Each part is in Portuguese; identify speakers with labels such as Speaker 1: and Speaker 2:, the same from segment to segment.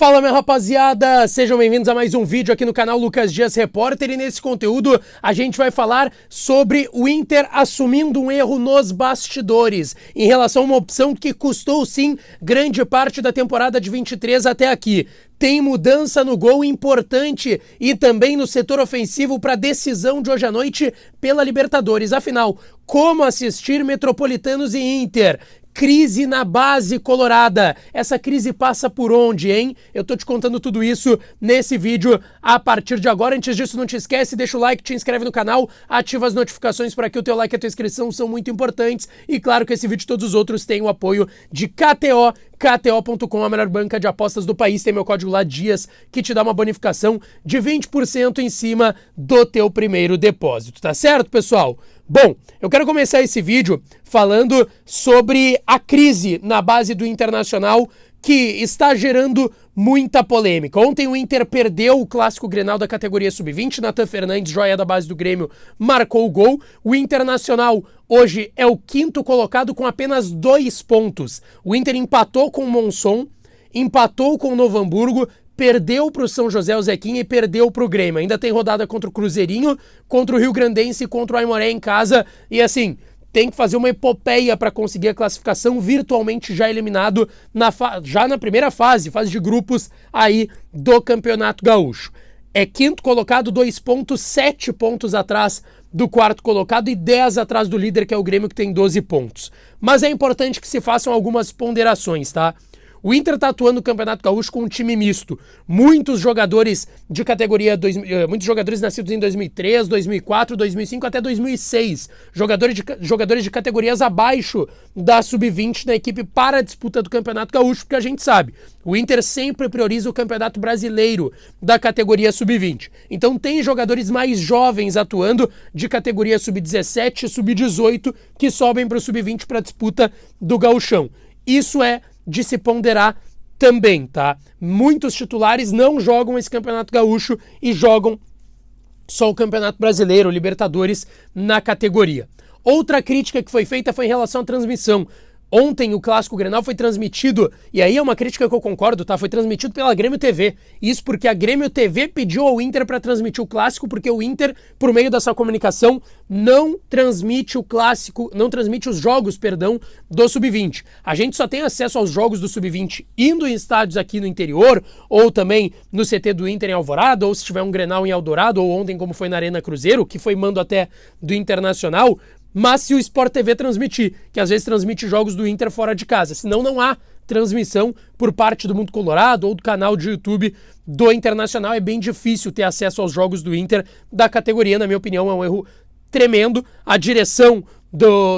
Speaker 1: Fala, minha rapaziada, sejam bem-vindos a mais um vídeo aqui no canal Lucas Dias Repórter, e nesse conteúdo a gente vai falar sobre o Inter assumindo um erro nos bastidores em relação a uma opção que custou sim grande parte da temporada de 23 até aqui. Tem mudança no gol importante e também no setor ofensivo para a decisão de hoje à noite pela Libertadores. Afinal, como assistir Metropolitanos e Inter? Crise na base colorada. Essa crise passa por onde, hein? Eu tô te contando tudo isso nesse vídeo a partir de agora. Antes disso, não te esquece, deixa o like, te inscreve no canal, ativa as notificações para que o teu like e a tua inscrição são muito importantes. E claro que esse vídeo e todos os outros têm o apoio de KTO. KTO.com, a melhor banca de apostas do país. Tem meu código lá, DIAS, que te dá uma bonificação de 20% em cima do teu primeiro depósito, tá certo, pessoal? Bom, eu quero começar esse vídeo falando sobre a crise na base do Internacional, que está gerando muita polêmica. Ontem o Inter perdeu o clássico Grenal da categoria Sub-20, Nathan Fernandes, joia da base do Grêmio, marcou o gol. O Internacional hoje é o quinto colocado com apenas 2 pontos. O Inter empatou com o Monson, empatou com o Novo Hamburgo, perdeu para o São José o Zequinha e perdeu para o Grêmio. Ainda tem rodada contra o Cruzeirinho, contra o Rio Grandense e contra o Aimoré em casa. E assim, tem que fazer uma epopeia para conseguir a classificação, virtualmente já eliminado já na primeira fase de grupos aí do Campeonato Gaúcho. É quinto colocado, 2 pontos, 7 pontos atrás do quarto colocado e 10 atrás do líder, que é o Grêmio, que tem 12 pontos. Mas é importante que se façam algumas ponderações, tá? O Inter está atuando no Campeonato Gaúcho com um time misto. Muitos jogadores de categoria, muitos jogadores nascidos em 2003, 2004, 2005 até 2006. Jogadores de categorias abaixo da Sub-20 da equipe para a disputa do Campeonato Gaúcho, porque a gente sabe, o Inter sempre prioriza o Campeonato Brasileiro da categoria Sub-20. Então tem jogadores mais jovens atuando de categoria Sub-17 e Sub-18 que sobem para o Sub-20 para a disputa do Gauchão. Isso é de se ponderar também, tá? Muitos titulares não jogam esse Campeonato Gaúcho e jogam só o Campeonato Brasileiro, Libertadores, na categoria. Outra crítica que foi feita foi em relação à transmissão. Ontem o Clássico Grenal foi transmitido, e aí é uma crítica que eu concordo, tá? Foi transmitido pela Grêmio TV. Isso porque a Grêmio TV pediu ao Inter para transmitir o Clássico, porque o Inter, por meio da sua comunicação, não transmite o Clássico, não transmite os jogos, do Sub-20. A gente só tem acesso aos jogos do Sub-20 indo em estádios aqui no interior, ou também no CT do Inter em Alvorada, ou se tiver um Grenal em Eldorado, ou ontem como foi na Arena Cruzeiro, que foi mando até do Internacional. Mas se o Sport TV transmitir, que às vezes transmite jogos do Inter fora de casa, senão não há transmissão por parte do Mundo Colorado ou do canal de YouTube do Internacional, é bem difícil ter acesso aos jogos do Inter da categoria. Na minha opinião, é um erro tremendo. A direção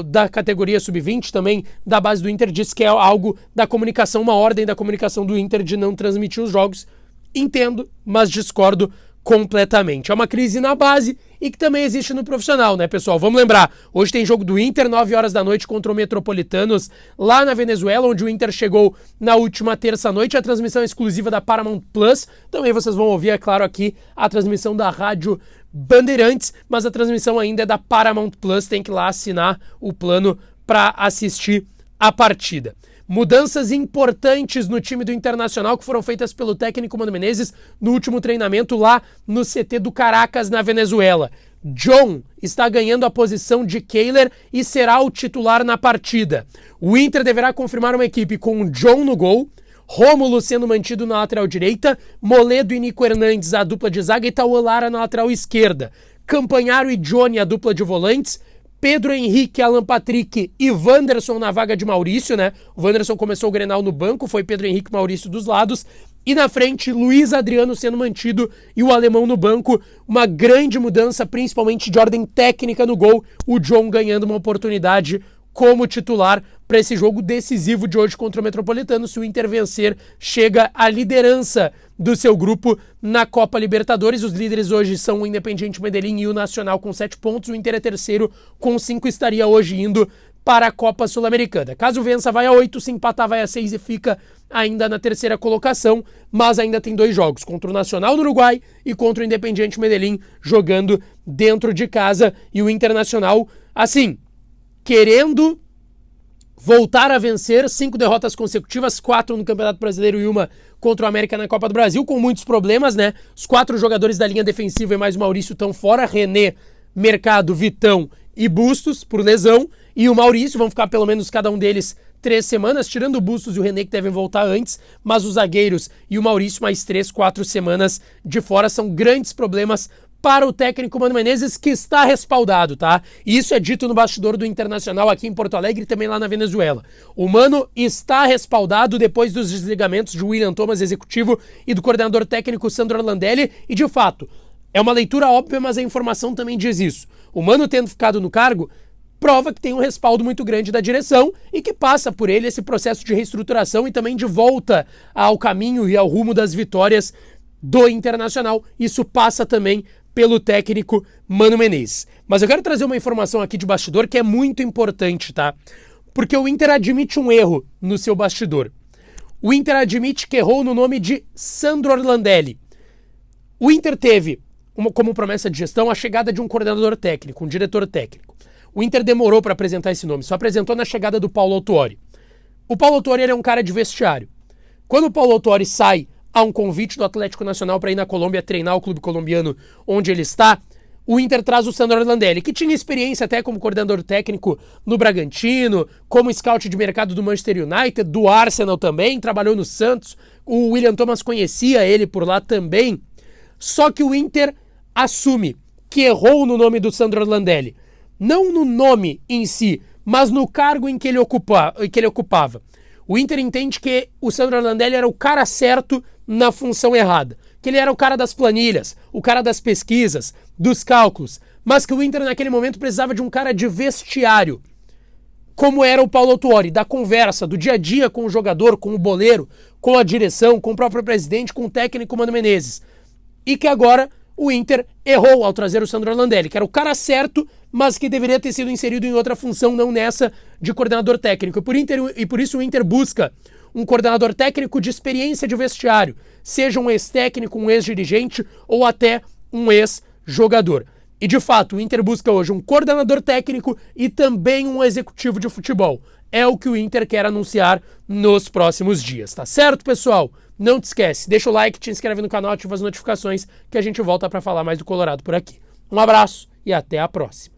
Speaker 1: da categoria Sub-20 também, da base do Inter, diz que é algo da comunicação, uma ordem da comunicação do Inter de não transmitir os jogos. Entendo, mas discordo completamente. É uma crise na base e que também existe no profissional, né, pessoal? Vamos lembrar, hoje tem jogo do Inter, 9 horas da noite, contra o Metropolitanos, lá na Venezuela, onde o Inter chegou na última terça-noite. A transmissão é exclusiva da Paramount Plus. Também vocês vão ouvir, é claro, aqui a transmissão da Rádio Bandeirantes, mas a transmissão ainda é da Paramount Plus. Tem que ir lá assinar o plano para assistir a partida. Mudanças importantes no time do Internacional que foram feitas pelo técnico Mano Menezes no último treinamento lá no CT do Caracas, na Venezuela. John está ganhando a posição de Kehler e será o titular na partida. O Inter deverá confirmar uma equipe com John no gol, Rômulo sendo mantido na lateral direita, Moledo e Nico Hernandes a dupla de zaga e Tauan Lara na lateral esquerda. Campanharo e Johnny a dupla de volantes, Pedro Henrique, Alan Patrick e Wanderson na vaga de Maurício, né? O Wanderson começou o Grenal no banco, foi Pedro Henrique e Maurício dos lados. E na frente, Luiz Adriano sendo mantido e o alemão no banco. Uma grande mudança, principalmente de ordem técnica no gol. O John ganhando uma oportunidade como titular para esse jogo decisivo de hoje contra o Metropolitano. Se o Inter vencer, chega à liderança do seu grupo na Copa Libertadores. Os líderes hoje são o Independiente Medellín e o Nacional com 7 pontos. O Inter é terceiro com 5, estaria hoje indo para a Copa Sul-Americana. Caso vença, vai a 8, se empatar, vai a 6 e fica ainda na terceira colocação, mas ainda tem 2 jogos, contra o Nacional do Uruguai e contra o Independiente Medellín, jogando dentro de casa. E o Internacional, assim, querendo voltar a vencer, 5 derrotas consecutivas, 4 no Campeonato Brasileiro e 1 contra o América na Copa do Brasil, com muitos problemas, né? Os 4 jogadores da linha defensiva e mais o Maurício estão fora, René, Mercado, Vitão e Bustos, por lesão, e o Maurício, vão ficar pelo menos cada um deles 3 semanas, tirando o Bustos e o René que devem voltar antes, mas os zagueiros e o Maurício mais 3, 4 semanas de fora, são grandes problemas para o técnico Mano Menezes, que está respaldado, tá? E isso é dito no bastidor do Internacional aqui em Porto Alegre e também lá na Venezuela. O Mano está respaldado depois dos desligamentos de William Thomas, executivo, e do coordenador técnico Sandro Orlandelli, e de fato, é uma leitura óbvia, mas a informação também diz isso. O Mano tendo ficado no cargo, prova que tem um respaldo muito grande da direção e que passa por ele esse processo de reestruturação e também de volta ao caminho e ao rumo das vitórias do Internacional. Isso passa também pelo técnico Mano Menezes. Mas eu quero trazer uma informação aqui de bastidor que é muito importante, tá? Porque o Inter admite um erro no seu bastidor. O Inter admite que errou no nome de Sandro Orlandelli. O Inter teve, como promessa de gestão, a chegada de um coordenador técnico, um diretor técnico. O Inter demorou para apresentar esse nome, só apresentou na chegada do Paulo Autuori. O Paulo Autuori é um cara de vestiário. Quando o Paulo Autuori sai a um convite do Atlético Nacional para ir na Colômbia treinar o clube colombiano onde ele está, o Inter traz o Sandro Orlandelli, que tinha experiência até como coordenador técnico no Bragantino, como scout de mercado do Manchester United, do Arsenal também, trabalhou no Santos, o William Thomas conhecia ele por lá também. Só que o Inter assume que errou no nome do Sandro Orlandelli. Não no nome em si, mas no cargo em que ele ocupava. O Inter entende que o Sandro Orlandelli era o cara certo na função errada. Que ele era o cara das planilhas, o cara das pesquisas, dos cálculos. Mas que o Inter naquele momento precisava de um cara de vestiário. Como era o Paulo Autuori, da conversa, do dia a dia com o jogador, com o boleiro, com a direção, com o próprio presidente, com o técnico Mano Menezes. E que agora o Inter errou ao trazer o Sandro Orlandelli, que era o cara certo, mas que deveria ter sido inserido em outra função, não nessa de coordenador técnico. E por isso o Inter busca um coordenador técnico de experiência de vestiário, seja um ex-técnico, um ex-dirigente ou até um ex-jogador. E de fato, o Inter busca hoje um coordenador técnico e também um executivo de futebol. É o que o Inter quer anunciar nos próximos dias, tá certo, pessoal? Não te esquece, deixa o like, te inscreve no canal, ativa as notificações que a gente volta para falar mais do Colorado por aqui. Um abraço e até a próxima.